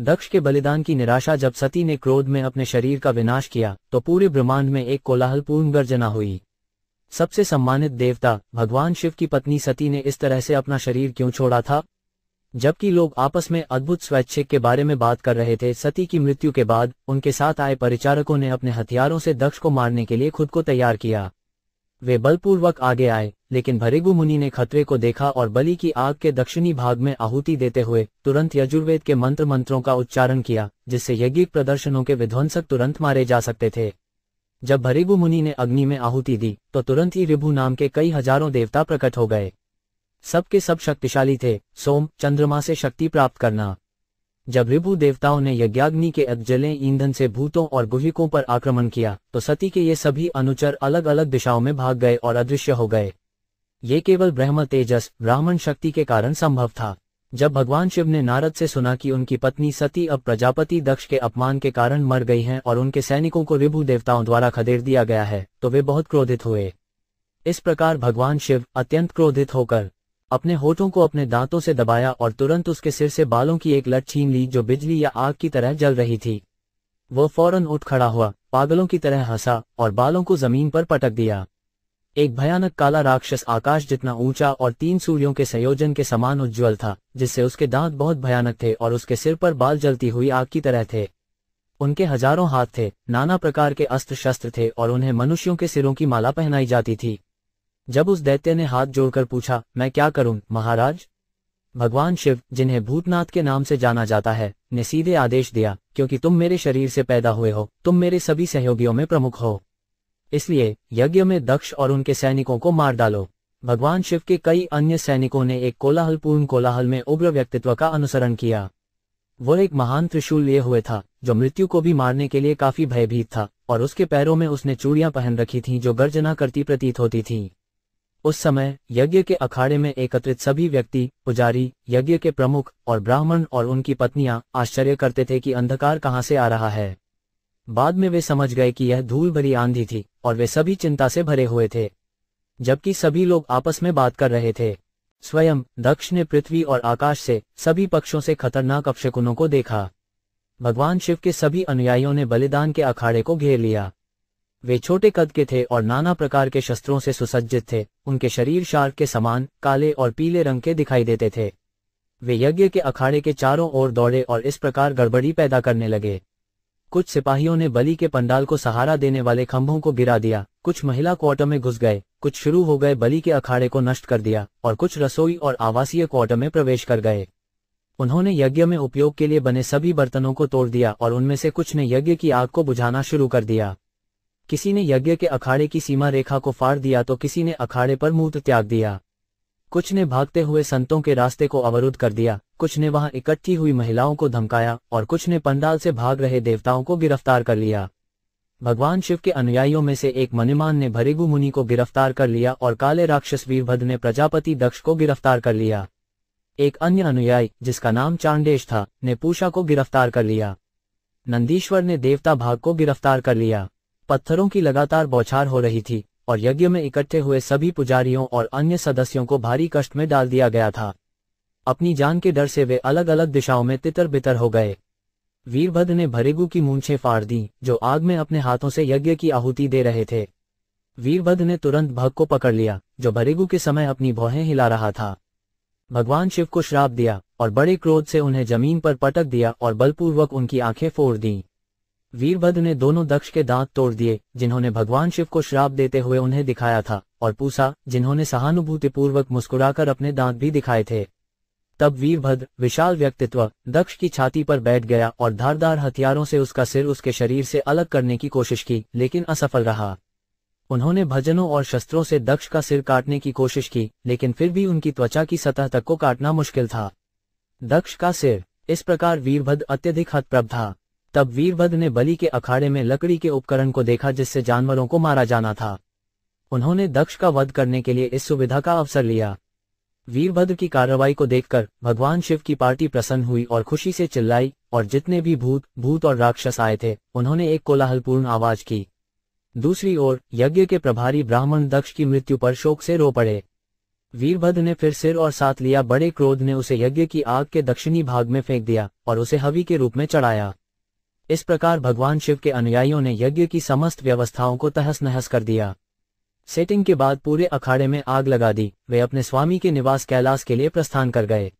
दक्ष के बलिदान की निराशा जब सती ने क्रोध में अपने शरीर का विनाश किया तो पूरे ब्रह्मांड में एक कोलाहलपूर्ण गर्जना हुई। सबसे सम्मानित देवता भगवान शिव की पत्नी सती ने इस तरह से अपना शरीर क्यों छोड़ा था? जबकि लोग आपस में अद्भुत स्वैच्छिक के बारे में बात कर रहे थे, सती की मृत्यु के बाद उनके साथ आए परिचारकों ने अपने हथियारों से दक्ष को मारने के लिए खुद को तैयार किया। वे बलपूर्वक आगे आए, लेकिन भृगु मुनि ने खतरे को देखा और बलि की आग के दक्षिणी भाग में आहुति देते हुए तुरंत यजुर्वेद के मंत्रों का उच्चारण किया, जिससे यज्ञिक प्रदर्शनों के विध्वंसक तुरंत मारे जा सकते थे। जब भृगु मुनि ने अग्नि में आहुति दी तो तुरंत ही ऋभु नाम के कई हजारों देवता प्रकट हो गए। सबके सब शक्तिशाली थे। सोम, चंद्रमा से शक्ति प्राप्त करना। जब ऋभु देवताओं ने यज्ञाग्नि के अज्जले ईंधन से भूतों और गुहिकों पर आक्रमण किया तो सती के ये सभी अनुचर अलग अलग दिशाओं में भाग गए और अदृश्य हो गए। ये केवल ब्रह्म तेजस, ब्राह्मण शक्ति के कारण संभव था। जब भगवान शिव ने नारद से सुना कि उनकी पत्नी सती अब प्रजापति दक्ष के अपमान के कारण मर गई हैं और उनके सैनिकों को ऋभु देवताओं द्वारा खदेड़ दिया गया है, तो वे बहुत क्रोधित हुए। इस प्रकार भगवान शिव अत्यंत क्रोधित होकर अपने होठों को अपने दांतों से दबाया और तुरंत उसके सिर से बालों की एक लट छीन ली जो बिजली या आग की तरह जल रही थी। वो फौरन उठ खड़ा हुआ, पागलों की तरह हंसा और बालों को जमीन पर पटक दिया। एक भयानक काला राक्षस आकाश जितना ऊंचा और 3 सूर्यों के संयोजन के समान उज्ज्वल था, जिससे उसके दांत बहुत भयानक थे और उसके सिर पर बाल जलती हुई आग की तरह थे। उनके हजारों हाथ थे, नाना प्रकार के अस्त्र शस्त्र थे और उन्हें मनुष्यों के सिरों की माला पहनाई जाती थी। जब उस दैत्य ने हाथ जोड़कर पूछा, मैं क्या करूं महाराज? भगवान शिव, जिन्हें भूतनाथ के नाम से जाना जाता है, ने सीधे आदेश दिया, क्योंकि तुम मेरे शरीर से पैदा हुए हो, तुम मेरे सभी सहयोगियों में प्रमुख हो, इसलिए यज्ञ में दक्ष और उनके सैनिकों को मार डालो। भगवान शिव के कई अन्य सैनिकों ने एक कोलाहलपूर्ण कोलाहल में उग्र व्यक्तित्व का अनुसरण किया। वो एक महान त्रिशूल लिए हुए था जो मृत्यु को भी मारने के लिए काफी भयभीत था, और उसके पैरों में उसने चूड़ियां पहन रखी थीं जो गर्जना करती प्रतीत होती थीं। उस समय यज्ञ के अखाड़े में एकत्रित सभी व्यक्ति, पुजारी, यज्ञ के प्रमुख और ब्राह्मण और उनकी पत्नियां आश्चर्य करते थे कि अंधकार कहां से आ रहा है। बाद में वे समझ गए कि यह धूल भरी आंधी थी और वे सभी चिंता से भरे हुए थे। जबकि सभी लोग आपस में बात कर रहे थे, स्वयं दक्ष ने पृथ्वी और आकाश से सभी पक्षों से खतरनाक अपशकुनों को देखा। भगवान शिव के सभी अनुयायियों ने बलिदान के अखाड़े को घेर लिया। वे छोटे कद के थे और नाना प्रकार के शस्त्रों से सुसज्जित थे। उनके शरीर शार्क के समान काले और पीले रंग के दिखाई देते थे। वे यज्ञ के अखाड़े के चारों ओर दौड़े और इस प्रकार गड़बड़ी पैदा करने लगे। कुछ सिपाहियों ने बलि के पंडाल को सहारा देने वाले खंभों को गिरा दिया, कुछ महिला क्वार्टर में घुस गए, कुछ शुरू हो गए बलि के अखाड़े को नष्ट कर दिया और कुछ रसोई और आवासीय क्वार्टर में प्रवेश कर गए। उन्होंने यज्ञ में उपयोग के लिए बने सभी बर्तनों को तोड़ दिया और उनमें से कुछ ने यज्ञ की आग को बुझाना शुरू कर दिया। किसी ने यज्ञ के अखाड़े की सीमा रेखा को फाड़ दिया तो किसी ने अखाड़े पर मूत्र त्याग दिया। कुछ ने भागते हुए संतों के रास्ते को अवरुद्ध कर दिया, कुछ ने वहां इकट्ठी हुई महिलाओं को धमकाया और कुछ ने पंडाल से भाग रहे देवताओं को गिरफ्तार कर लिया। भगवान शिव के अनुयायियों में से एक मणिमान ने भृगु मुनि को गिरफ्तार कर लिया और काले राक्षस वीरभद्र ने प्रजापति दक्ष को गिरफ्तार कर लिया। एक अन्य अनुयायी, जिसका नाम चांडेश था, ने पूषा को गिरफ्तार कर लिया। नंदीश्वर ने देवता भाग को गिरफ्तार कर लिया। पत्थरों की लगातार बौछार हो रही थी और यज्ञ में इकट्ठे हुए सभी पुजारियों और अन्य सदस्यों को भारी कष्ट में डाल दिया गया था। अपनी जान के डर से वे अलग अलग दिशाओं में तितर बितर हो गए। वीरभद्र ने भृगु की मूंछें फाड़ दी जो आग में अपने हाथों से यज्ञ की आहुति दे रहे थे। वीरभद्र ने तुरंत भग को पकड़ लिया जो भृगु के समय अपनी भौहें हिला रहा था। भगवान शिव को श्राप दिया और बड़े क्रोध से उन्हें जमीन पर पटक दिया और बलपूर्वक उनकी आंखें फोड़ दी। वीरभद्र ने दोनों दक्ष के दांत तोड़ दिए जिन्होंने भगवान शिव को श्राप देते हुए उन्हें दिखाया था, और पूषा, जिन्होंने सहानुभूतिपूर्वक मुस्कुराकर अपने दांत भी दिखाए थे। तब वीरभद्र, विशाल व्यक्तित्व, दक्ष की छाती पर बैठ गया और धारदार हथियारों से उसका सिर उसके शरीर से अलग करने की कोशिश की, लेकिन असफल रहा। उन्होंने भजनों और शस्त्रों से दक्ष का सिर काटने की कोशिश की, लेकिन फिर भी उनकी त्वचा की सतह तक को काटना मुश्किल था। दक्ष का सिर। इस प्रकार वीरभद्र अत्यधिक हतप्रभ था। तब वीरभद्र ने बलि के अखाड़े में लकड़ी के उपकरण को देखा जिससे जानवरों को मारा जाना था। उन्होंने दक्ष का वध करने के लिए इस सुविधा का अवसर लिया। वीरभद्र की कार्रवाई को देखकर भगवान शिव की पार्टी प्रसन्न हुई और खुशी से चिल्लाई, और जितने भी भूत और राक्षस आए थे उन्होंने एक कोलाहलपूर्ण आवाज की। दूसरी ओर यज्ञ के प्रभारी ब्राह्मण दक्ष की मृत्यु पर शोक से रो पड़े। वीरभद्र ने फिर सिर और साथ लिया बड़े क्रोध ने उसे यज्ञ की आग के दक्षिणी भाग में फेंक दिया और उसे हवि के रूप में चढ़ाया। इस प्रकार भगवान शिव के अनुयायियों ने यज्ञ की समस्त व्यवस्थाओं को तहस नहस कर दिया। सेटिंग के बाद पूरे अखाड़े में आग लगा दी। वे अपने स्वामी के निवास कैलाश के लिए प्रस्थान कर गए।